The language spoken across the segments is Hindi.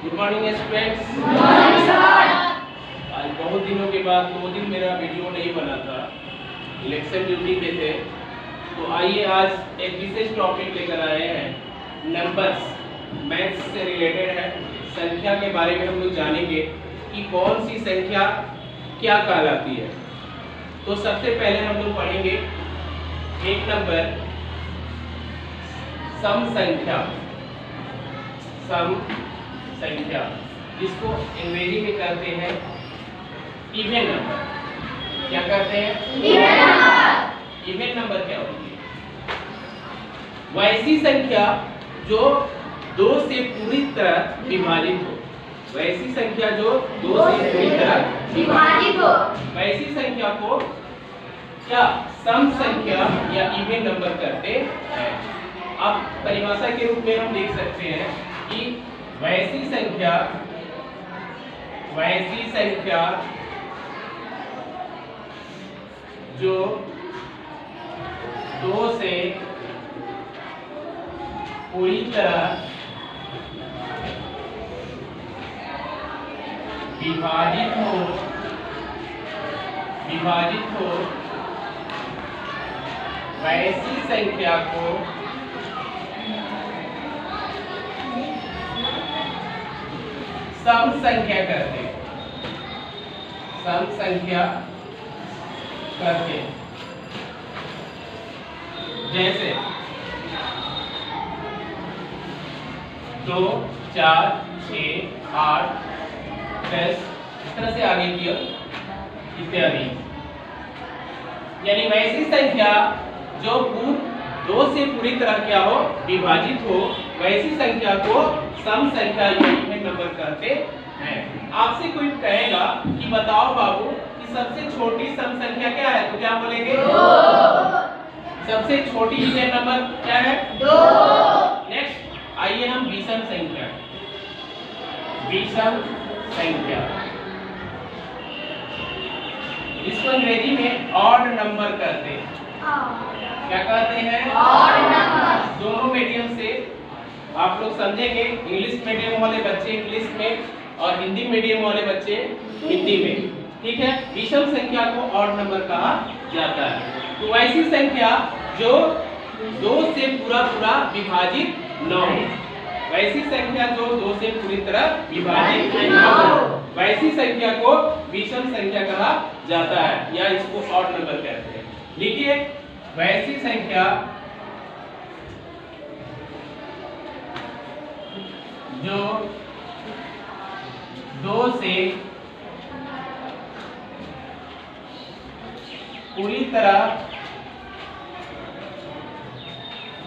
Good morning students. आज बहुत दिनों के बाद 2 दिन मेरा वीडियो नहीं बना था, इलेक्शन ड्यूटी पे थे। तो आइए आज एक विशेष टॉपिक लेकर आए हैं, नंबर्स, मैथ्स से रिलेटेड है। संख्या के बारे में हम लोग जानेंगे कि कौन सी संख्या क्या कहलाती है। तो सबसे पहले हम लोग पढ़ेंगे एक नंबर, सम संख्या। सम संख्या जिसको अंग्रेजी में कहते हैं इवन नंबर। क्या कहते हैं? Even number. इवन नंबर क्या होती है? वैसी संख्या जो 2 से पूरी तरह विभाजित हो। वैसी संख्या जो 2 से पूरी तरह विभाजित हो, वैसी संख्या को क्या सम संख्या या इवन नंबर कहते हैं। अब परिभाषा के रूप में हम लिख सकते हैं कि वैसी संख्या जो 2 से पूरी तरह विभाजित हो वैसी संख्या को सम संख्या कहते हैं। सम संख्या कहते हैं। जैसे 2, 4, 6, 8, 10 इस तरह से आगे की ओर इत्यादि। यानी वैसी संख्या जो 2 से पूरी तरह क्या हो, विभाजित हो, वैसी संख्या को सम संख्या या इवन नंबर कहते हैं। आपसे कोई कहेगा कि बताओ बाबू कि सबसे छोटी सम संख्या क्या है, तो क्या बोलेंगे? 2। सबसे छोटी इवन नंबर क्या है? 2। नेक्स्ट आइए हम विषम संख्या। विषम संख्या इसको अंग्रेजी में ऑड नंबर कहते हैं। क्या कहते हैं? Odd number. दोनों मीडियम से आप लोग समझेंगे। इंग्लिश मीडियम वाले बच्चे इंग्लिश में और हिंदी मीडियम वाले बच्चे हिंदी में। ठीक है। विषम संख्या को ऑड नंबर कहा जाता है। तो ऐसी संख्या जो 2 से पूरा विभाजित न हो, वैसी संख्या जो 2 से पूरी तरह विभाजित न हो, वैसी संख्या को विषम संख्या कहा जाता है या इसको ऑड नंबर कहते हैं। लिखिए, वैसी संख्या जो 2 से पूरी तरह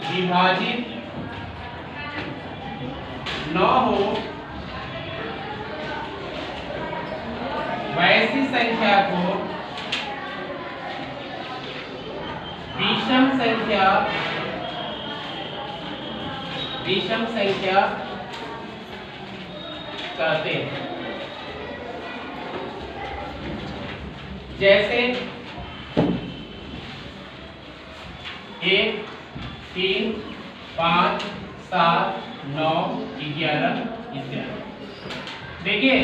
विभाजित न हो, वैसी संख्या को विषम संख्या कहते हैं। जैसे 1, 3, 5, 7, 9, 11 इत्यादि। देखिए,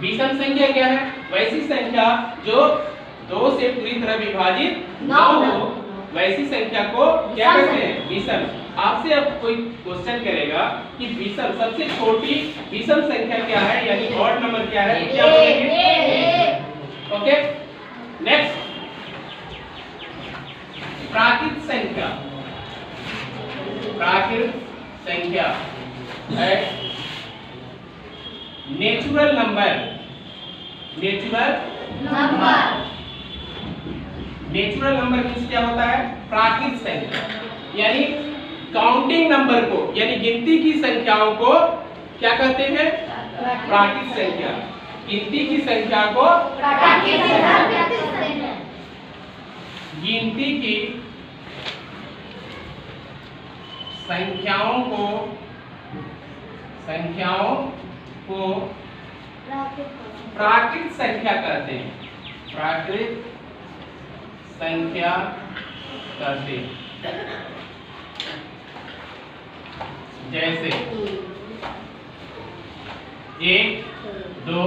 विषम संख्या क्या है? वैसी संख्या जो 2 से पूरी तरह विभाजित न हो, वैसी संख्या को क्या कहते हैं? विषम। आपसे अब कोई क्वेश्चन करेगा कि विषम सबसे छोटी विषम संख्या क्या है, यानी ऑड नंबर क्या है, क्या बोलेंगे? ओके। नेक्स्ट, प्राकृत संख्या। प्राकृत संख्या है natural number. Natural number means क्या होता है? प्राकृत संख्या, यानी काउंटिंग नंबर को, यानी गिनती की संख्याओं को क्या कहते हैं? प्राकृत संख्या। गिनती की संख्या को प्राकृत संख्या। गिनती की संख्याओं को प्राकृत संख्या कहते हैं। प्राकृत संख्या कहते हैं। जैसे 1 2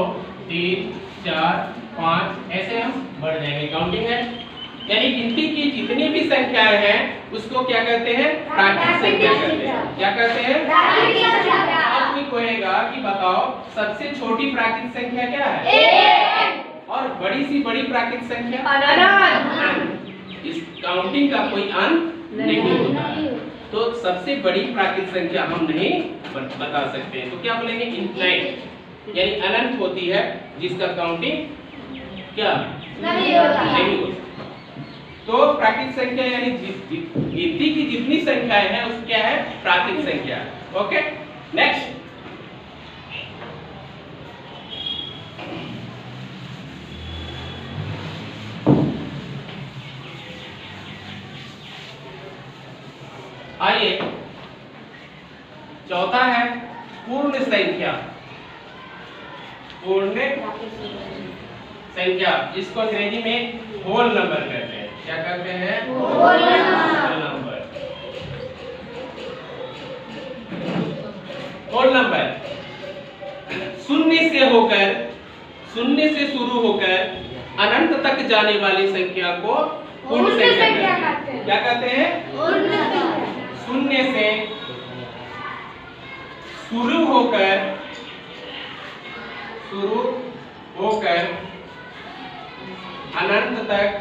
3 4 5 ऐसे हम बढ़ जाएंगे। काउंटिंग है, यानी गिनती की जितनी भी संख्याएं हैं उसको क्या कहते हैं? प्राकृत संख्या कहते हैं। क्या कहते हैं? प्राकृत संख्या। अब कोई कहेगा कि बताओ सबसे छोटी प्राकृत संख्या क्या है? 1। और बड़ी सी बड़ी प्राकृत संख्या? अनंत। इस काउंटिंग का कोई अंत नहीं होता है, तो सबसे बड़ी प्राकृत संख्या हम नहीं बता सकते हैं। तो क्या बोलेंगे? इनफाइनाइट, यानी अनंत होती है जिसका काउंटिंग क्या नहीं होता। तो प्राकृत संख्या यानी गिनती की जितनी संख्याएं हैं उस क्या है? प्राकृत संख्या। Okay, next. आइए, चौथा है पूर्ण संख्या। पूर्ण संख्या जिसको अंग्रेजी में होल नंबर कहते हैं। क्या कहते हैं? Whole number. होल नंबर शून्य से शुरू होकर अनंत तक जाने वाली संख्या को पूर्ण संख्या कहते हैं। क्या कहते हैं? शून्य से शुरू होकर अनंत तक जाने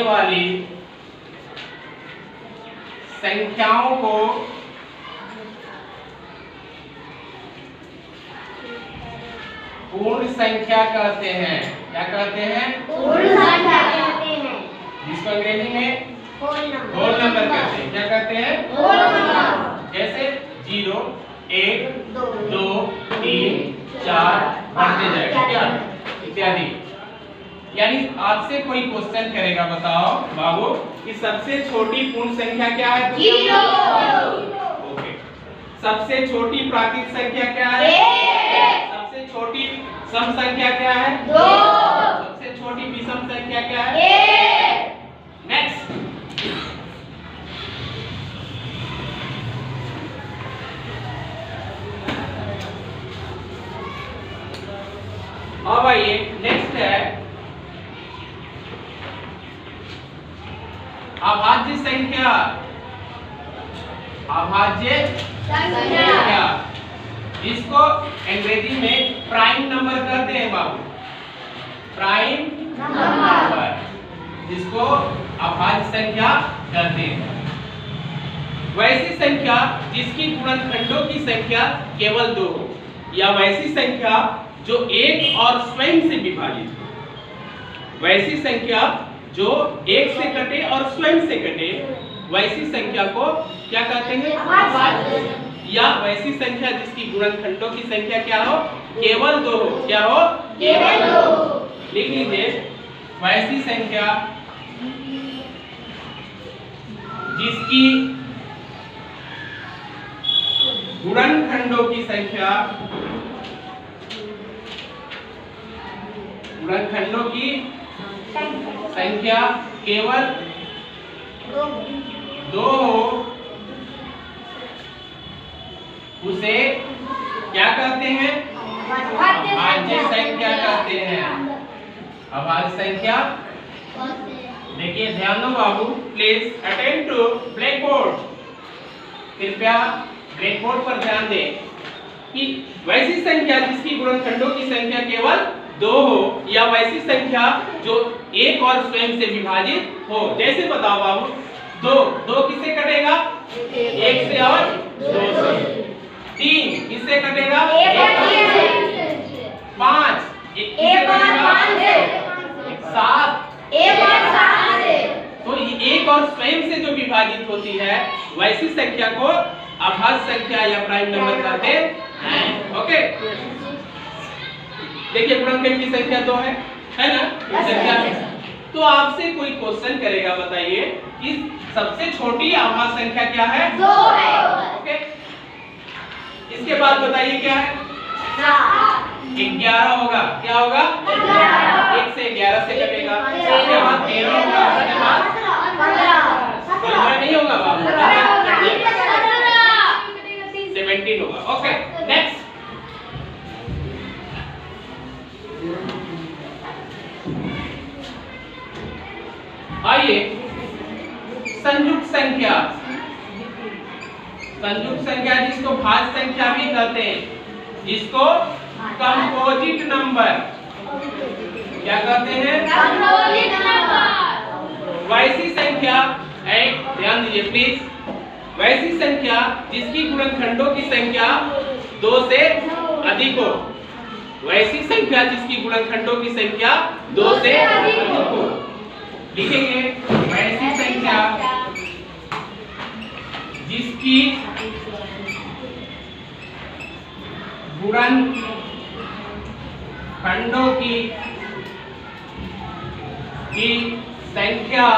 वाली संख्याओं को पूर्ण संख्या कहते हैं। क्या कहते हैं? पूर्ण संख्या कहते हैं, जिसको अंग्रेजी में होल नंबर कहते हैं। क्या कहते हैं? Whole number. जैसे 0 1 2 3 4 बढ़ते जाएगा क्या इत्यादि। यानी आपसे कोई क्वेश्चन करेगा, बताओ बाबू कि सबसे छोटी पूर्ण संख्या क्या है? 0। ओके। सबसे छोटी प्राकृत संख्या क्या है? 1। सबसे छोटी सम संख्या क्या है? 2। सबसे छोटी विषम संख्या क्या है? 1। नेक्स्ट। अब आइए, नेक्स्ट है अभाज्य संख्या। अभाज्य संख्या जिसको अंग्रेजी में प्राइम नंबर कहते हैं बाबू। प्राइम नंबर जिसको अभाज्य संख्या कहते हैं। वैसी संख्या जिसकी गुणनखंडों की संख्या केवल 2 हो, या वैसी संख्या जो एक और स्वयं से विभाजित हो। वैसी संख्या जो एक से कटे और स्वयं से कटे, वैसी संख्या को क्या कहते हैं? या वैसी संख्या जिसकी गुणनखंडों की संख्या क्या हो? केवल 2 हो। क्या हो? केवल 2। लिख लीजिए, वैसी संख्या जिसकी गुणनखंडों की संख्या केवल 2 हो, उसे क्या कहते हैं? अभाज्य संख्या कहते हैं। अभाज्य संख्या। देखिए, ध्यान दो बाबू, please attend to blackboard. कृपया ब्लैक बोर्ड पर ध्यान दें कि वैसी संख्या जिसकी गुणनखंडों की संख्या केवल 2 हो, या वैसी संख्या जो एक और स्वयं से विभाजित हो। जैसे बताओ बाबू, 2 किससे कटेगा? 1 से और 2 से। 3 किससे कटेगा? 1 से। 5 1 और 5 से। 7 1 और 7 से। तो एक और स्वयं से जो विभाजित होती है वैसी संख्या को अभाज्य संख्या या प्राइम नंबर कहते हैं। ओके, देखिए गुणनखंड की संख्या 2 है ना? संख्या तो आपसे कोई क्वेश्चन करेगा, बताइए कि सबसे छोटी अभाज्य संख्या क्या है? 2 है। ओके, इसके बाद बताइए क्या है? 11 होगा। क्या होगा? 1 से 11 से कटेगा। इसके बाद 13 होगा। इसके बाद 15 नहीं होगा बाबू। 15 होगा। ओके नेक्स्ट, आइए संयुक्त संख्या, संयुक्त संख्या जिसको भाज्य संख्या भी कहते हैं, जिसको कंपोजिट नंबर क्या कहते हैं? Composite number. वैसी संख्या, ध्यान दीजिए प्लीज, वैसी संख्या जिसकी गुणनखंडों की संख्या 2 से अधिक हो, वैसी संख्या जिसकी गुणनखंडों की संख्या 2 से अधिक हो। लिखेंगे वैसी संख्या जिसकी गुणनखंडों की संख्या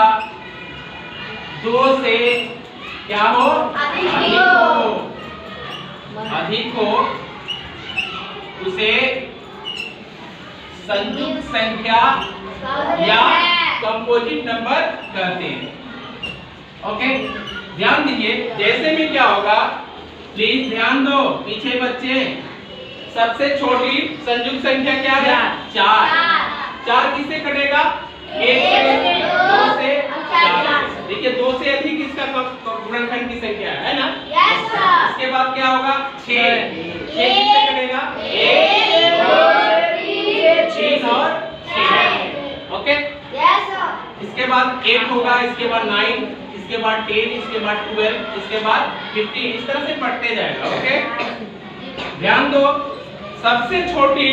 2 से क्या हो? अधिक हो, उसे संयुक्त संख्या या कंपोजिट नंबर कहते हैं। ओके ध्यान दीजिए, जैसे में क्या होगा, प्लीज ध्यान दो पीछे बच्चे। सबसे छोटी संयुक्त संख्या क्या है? 4। 4 किससे कटेगा? 1 से, 2 से, 4। देखिए 2 से अधिक इसका गुणनखंड की संख्या है ना? इसके बाद क्या होगा? 6 किससे कटेगा? 1, 2, 3 और 6। ओके इसके बाद 8 होगा, इसके बाद 9, इसके बाद 10, इसके बाद 12, इसके बाद 15, इस तरह से बढ़ते जाएगा। ओके ध्यान दो, सबसे छोटी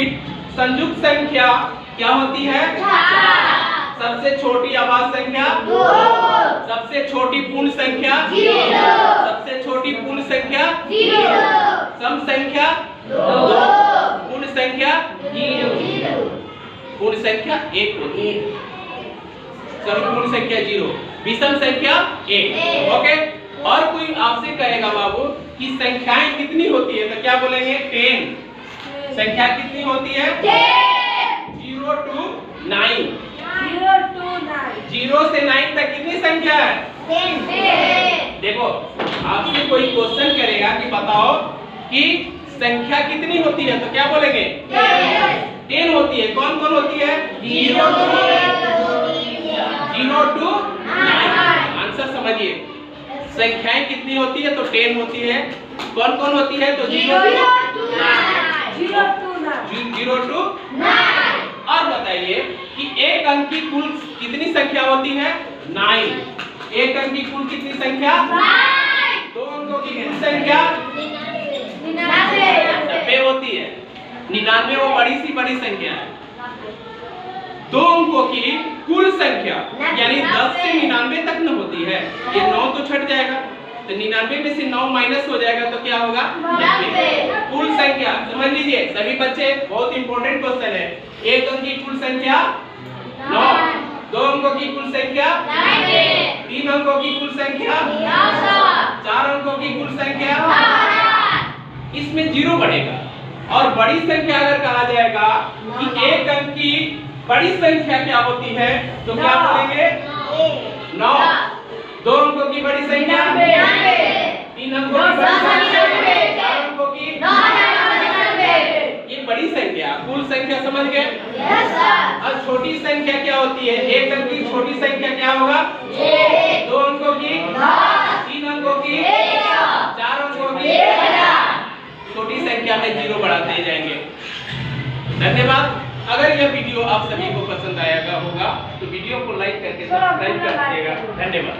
संयुक्त संख्या क्या होती है? 4। सबसे छोटी आवाज संख्या 2। सबसे छोटी पूर्ण संख्या 0। सबसे छोटी पूर्ण संख्या 0। सम संख्या 2। पूर्ण संख्या 0। पूर्ण संख्या 1 होती है, पूर्ण संख्या 0, विषम संख्या 1। ओके और कोई आपसे कहेगा बाबू कि संख्याएं कितनी होती है, तो क्या बोलेंगे? 10। संख्या कितनी होती है? 0 to 9। 0 से 9 तक कितनी संख्या है? 10। देखो आपसे कोई क्वेश्चन करेगा कि बताओ कि संख्या कितनी होती है, तो क्या बोलेंगे? 10 होती है। कौन कौन होती है? 0 to 9। आंसर समझिए, संख्याएं कितनी होती है? तो 10 होती है। कौन कौन होती है? तो 0 to 9। और बताइए कि एक अंक की कुल कितनी संख्या होती है? 9। एक अंक की कुल कितनी संख्या? 2 अंकों की कुल संख्या 90 होती है। 99 वो बड़ी संख्या है। 2 अंकों की कुल संख्या यानी 10 से 99 तक न होती है, ये 9 तो छट जाएगा, तो 99 में से 9 माइनस हो जाएगा, तो क्या होगा? 90। कुल संख्या समझ लीजिए सभी बच्चे, बहुत इंपॉर्टेंट क्वेश्चन है। एक अंक की कुल संख्या 9, 2 अंकों की कुल संख्या 3 अंकों की कुल संख्या 4 अंकों की कुल संख्या, इसमें 0 बढ़ेगा। और बड़ी संख्या अगर कहा जाएगा कि एक अंक की बड़ी संख्या क्या होती है, तो क्या बोलेंगे? 9। 2 अंकों की बड़ी संख्या 3 अंकों की बड़ी संख्या 4 अंकों की, ये बड़ी संख्या कुल संख्या समझ गए? और छोटी संख्या क्या होती है? एक अंक की छोटी संख्या क्या होगा? 2 अंकों की, 3 अंकों की, 4 अंकों की, छोटी संख्या में 0 बढ़ाते जाएंगे। धन्यवाद। अगर यह वीडियो आप सभी को पसंद आएगा होगा तो वीडियो को लाइक करके सब्सक्राइब कर दीजिएगा। धन्यवाद।